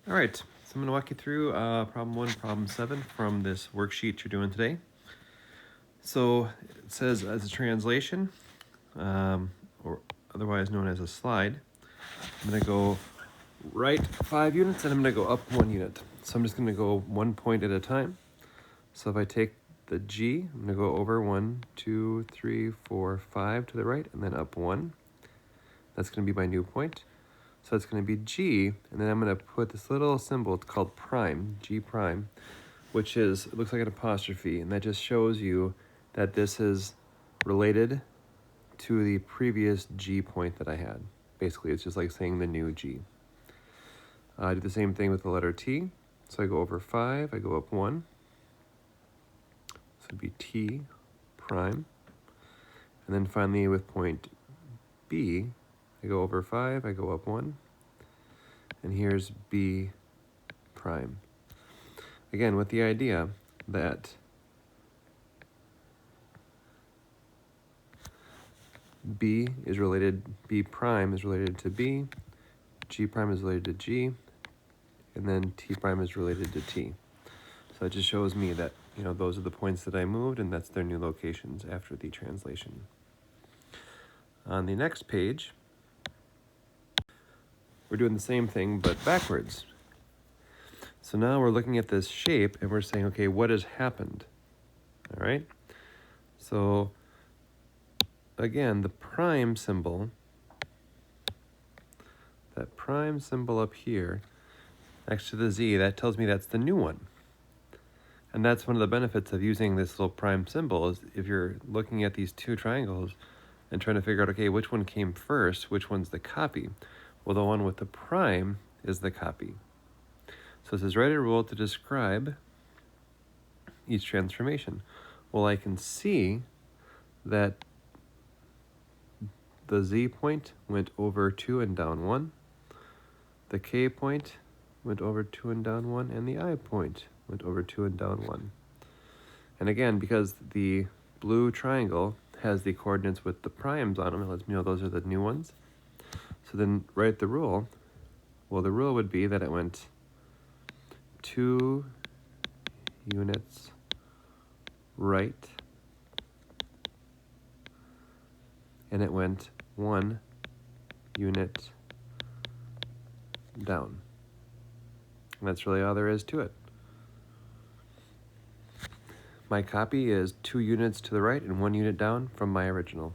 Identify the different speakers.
Speaker 1: All right, so I'm going to walk you through problem 1, problem 7 from this worksheet you're doing today. So it says as a translation, or otherwise known as a slide, I'm going to go right 5 units and I'm going to go up 1 unit. So I'm just going to go 1 point at a time. So if I take the G, I'm going to go over 1, 2, 3, 4, 5 to the right and then up 1. That's going to be my new point. So it's going to be G, and then I'm going to put this little symbol called prime, G prime, which is, it looks like an apostrophe, and that just shows you that this is related to the previous G point that I had. Basically, it's just like saying the new G. I do the same thing with the letter T. So I go over 5, I go up 1. So it'd be T prime. And then finally with point B, I go over 5, I go up 1. And here's B prime. Again, with the idea that B prime is related to B, G prime is related to G, and then T prime is related to T. So it just shows me that, those are the points that I moved, and that's their new locations after the translation. On the next page, we're doing the same thing, but backwards. So now we're looking at this shape, and we're saying, okay, what has happened? All right? So again, the prime symbol, that prime symbol up here, next to the Z, that tells me that's the new one. And that's one of the benefits of using this little prime symbol is if you're looking at these two triangles and trying to figure out, okay, which one came first, which one's the copy? Well, the one with the prime is the copy. So it says, write a rule to describe each transformation. Well, I can see that the Z point went over 2 and down 1. The K point went over 2 and down 1, and the I point went over 2 and down 1. And again, because the blue triangle has the coordinates with the primes on them, it lets me know those are the new ones. So then write the rule. Well, the rule would be that it went 2 units right, and it went 1 unit down. And that's really all there is to it. My copy is 2 units to the right and 1 unit down from my original.